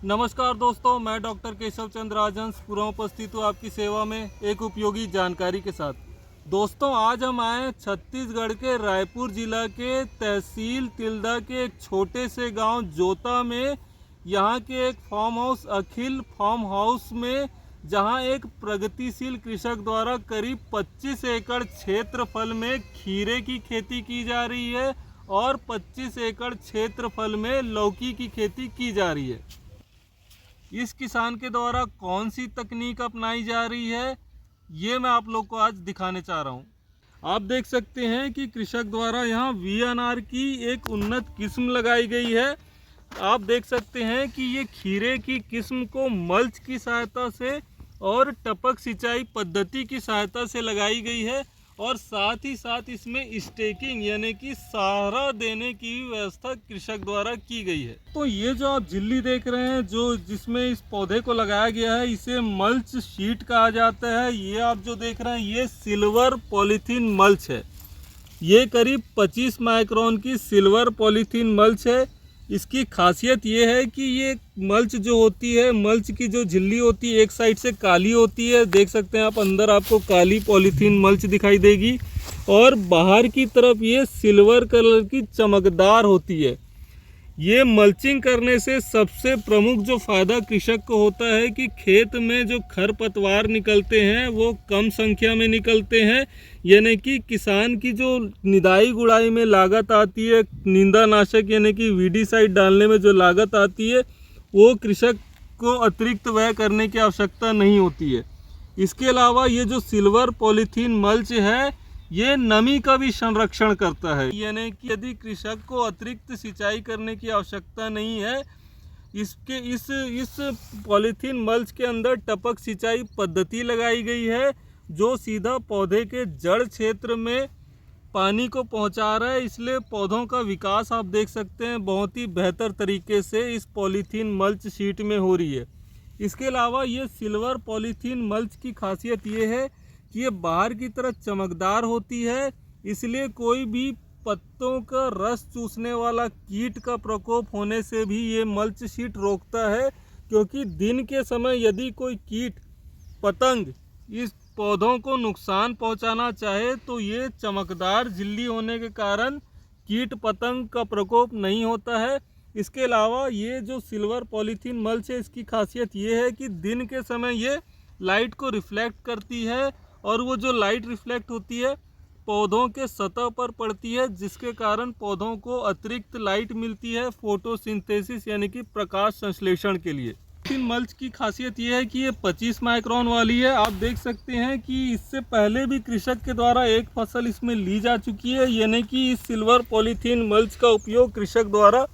नमस्कार दोस्तों, मैं डॉक्टर केशव चंद्र राजहंस पुनः उपस्थित हूँ आपकी सेवा में एक उपयोगी जानकारी के साथ। दोस्तों, आज हम आए छत्तीसगढ़ के रायपुर जिला के तहसील तिल्दा के एक छोटे से गांव जोता में। यहाँ के एक फार्म हाउस अखिल फार्म हाउस में, जहाँ एक प्रगतिशील कृषक द्वारा करीब 25 एकड़ क्षेत्रफल में खीरे की खेती की जा रही है और 25 एकड़ क्षेत्रफल में लौकी की खेती की जा रही है। इस किसान के द्वारा कौन सी तकनीक अपनाई जा रही है, ये मैं आप लोग को आज दिखाने चाह रहा हूँ। आप देख सकते हैं कि कृषक द्वारा यहाँ VNR की एक उन्नत किस्म लगाई गई है। आप देख सकते हैं कि ये खीरे की किस्म को मल्च की सहायता से और टपक सिंचाई पद्धति की सहायता से लगाई गई है और साथ ही साथ इसमें स्टेकिंग यानी कि सहारा देने की व्यवस्था कृषक द्वारा की गई है। तो ये जो आप झिल्ली देख रहे हैं, जो जिसमें इस पौधे को लगाया गया है, इसे मल्च शीट कहा जाता है। ये आप जो देख रहे हैं, ये सिल्वर पॉलीथीन मल्च है। ये करीब 25 माइक्रोन की सिल्वर पॉलीथीन मल्च है। इसकी खासियत ये है कि ये मल्च जो होती है, मल्च की जो झिल्ली होती है, एक साइड से काली होती है, देख सकते हैं आप, अंदर आपको काली पॉलीथीन मल्च दिखाई देगी और बाहर की तरफ ये सिल्वर कलर की चमकदार होती है। ये मल्चिंग करने से सबसे प्रमुख जो फ़ायदा कृषक को होता है कि खेत में जो खरपतवार निकलते हैं वो कम संख्या में निकलते हैं, यानी कि किसान की जो निदाई गुड़ाई में लागत आती है, निंदानाशक यानी कि वीडीसाइड डालने में जो लागत आती है, वो कृषक को अतिरिक्त व्यय करने की आवश्यकता नहीं होती है। इसके अलावा ये जो सिल्वर पॉलीथीन मल्च है, ये नमी का भी संरक्षण करता है, यानी कि यदि कृषक को अतिरिक्त सिंचाई करने की आवश्यकता नहीं है, इस पॉलीथीन मल्च के अंदर टपक सिंचाई पद्धति लगाई गई है जो सीधा पौधे के जड़ क्षेत्र में पानी को पहुंचा रहा है। इसलिए पौधों का विकास आप देख सकते हैं बहुत ही बेहतर तरीके से इस पॉलीथीन मल्च शीट में हो रही है। इसके अलावा ये सिल्वर पॉलीथीन मल्च की खासियत ये है कि ये बाहर की तरह चमकदार होती है, इसलिए कोई भी पत्तों का रस चूसने वाला कीट का प्रकोप होने से भी ये मल्च शीट रोकता है, क्योंकि दिन के समय यदि कोई कीट पतंग इस पौधों को नुकसान पहुंचाना चाहे तो ये चमकदार झिल्ली होने के कारण कीट पतंग का प्रकोप नहीं होता है। इसके अलावा ये जो सिल्वर पॉलीथीन मल्च है, इसकी खासियत ये है कि दिन के समय ये लाइट को रिफ्लेक्ट करती है और वो जो लाइट रिफ्लेक्ट होती है पौधों के सतह पर पड़ती है, जिसके कारण पौधों को अतिरिक्त लाइट मिलती है फोटोसिंथेसिस यानी कि प्रकाश संश्लेषण के लिए। मल्च की खासियत ये है कि ये 25 माइक्रोन वाली है। आप देख सकते हैं कि इससे पहले भी कृषक के द्वारा एक फसल इसमें ली जा चुकी है, यानी कि इस सिल्वर पॉलीथीन मल्च का उपयोग कृषक द्वारा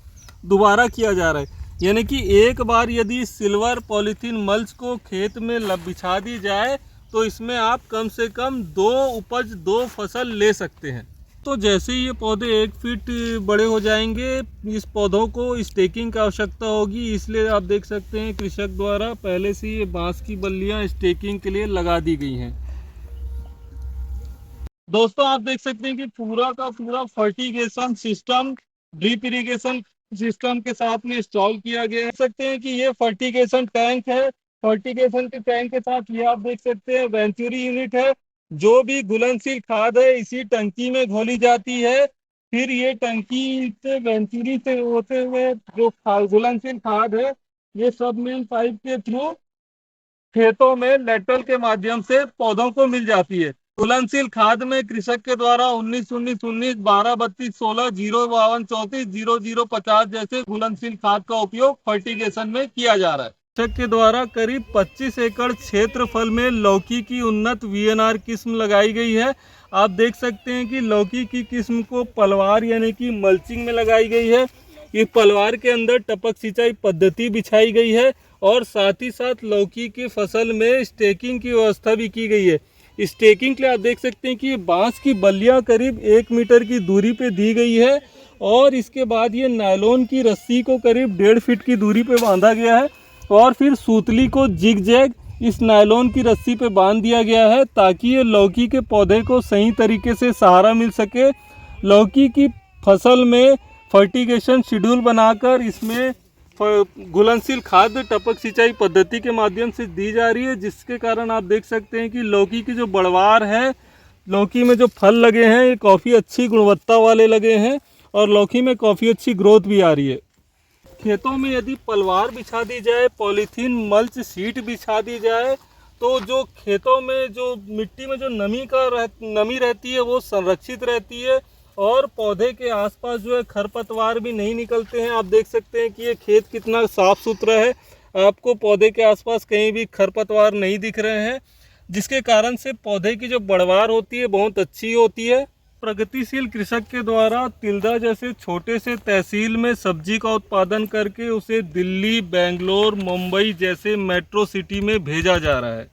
दोबारा किया जा रहा है। यानी कि एक बार यदि सिल्वर पॉलीथीन मल्च को खेत में बिछा दी जाए तो इसमें आप कम से कम 2 फसल ले सकते हैं। तो जैसे ही ये पौधे 1 फीट बड़े हो जाएंगे, इस पौधों को स्टेकिंग की आवश्यकता होगी। इसलिए आप देख सकते हैं कृषक द्वारा पहले से ये बांस की बल्लियां स्टेकिंग के लिए लगा दी गई हैं। दोस्तों, आप देख सकते हैं कि पूरा का पूरा fertigation system drip irrigation system के साथ में इंस्टॉल किया गया है। देख सकते हैं कि ये फर्टिगेशन टैंक है। फर्टिगेशन के टैंक के साथ ये आप देख सकते हैं वेंचुरी यूनिट है। जो भी घुलनशील खाद है इसी टंकी में घोली जाती है। फिर ये टंकी से वेंचुरी से होते हुए जो घुलनशील खाद है, ये सब मिल पाइप के थ्रू खेतों में लेटरल के माध्यम से पौधों को मिल जाती है। घुलनशील खाद में कृषक के द्वारा 19-19-19, 12-32-16, 0-52-34, 00-50 जैसे घुलनशील खाद का उपयोग फर्टिगेशन में किया जा रहा है। कृषक के द्वारा करीब 25 एकड़ क्षेत्रफल में लौकी की उन्नत VNR किस्म लगाई गई है। आप देख सकते हैं कि लौकी की किस्म को पलवार यानी कि मल्चिंग में लगाई गई है। इस पलवार के अंदर टपक सिंचाई पद्धति बिछाई गई है और साथ ही साथ लौकी की फसल में स्टेकिंग की व्यवस्था भी की गई है। स्टेकिंग के लिए आप देख सकते हैं कि बांस की बल्लियां करीब 1 मीटर की दूरी पे दी गई है और इसके बाद ये नायलॉन की रस्सी को करीब 1.5 फीट की दूरी पे बांधा गया है और फिर सूतली को जिग जैग इस नायलॉन की रस्सी पे बांध दिया गया है, ताकि ये लौकी के पौधे को सही तरीके से सहारा मिल सके। लौकी की फसल में फर्टिगेशन शेड्यूल बनाकर इसमें घुलनशील खाद टपक सिंचाई पद्धति के माध्यम से दी जा रही है, जिसके कारण आप देख सकते हैं कि लौकी की जो बढ़वार है, लौकी में जो फल लगे हैं ये काफ़ी अच्छी गुणवत्ता वाले लगे हैं और लौकी में काफ़ी अच्छी ग्रोथ भी आ रही है। खेतों में यदि पलवार बिछा दी जाए, पॉलीथीन मल्च शीट बिछा दी जाए, तो जो खेतों में जो मिट्टी में जो नमी रहती है वो संरक्षित रहती है और पौधे के आसपास जो है खरपतवार भी नहीं निकलते हैं। आप देख सकते हैं कि ये खेत कितना साफ सुथरा है, आपको पौधे के आसपास कहीं भी खरपतवार नहीं दिख रहे हैं, जिसके कारण से पौधे की जो बढ़वार होती है बहुत अच्छी होती है। प्रगतिशील कृषक के द्वारा तिल्दा जैसे छोटे से तहसील में सब्जी का उत्पादन करके उसे दिल्ली, बेंगलोर, मुंबई जैसे मेट्रो सिटी में भेजा जा रहा है।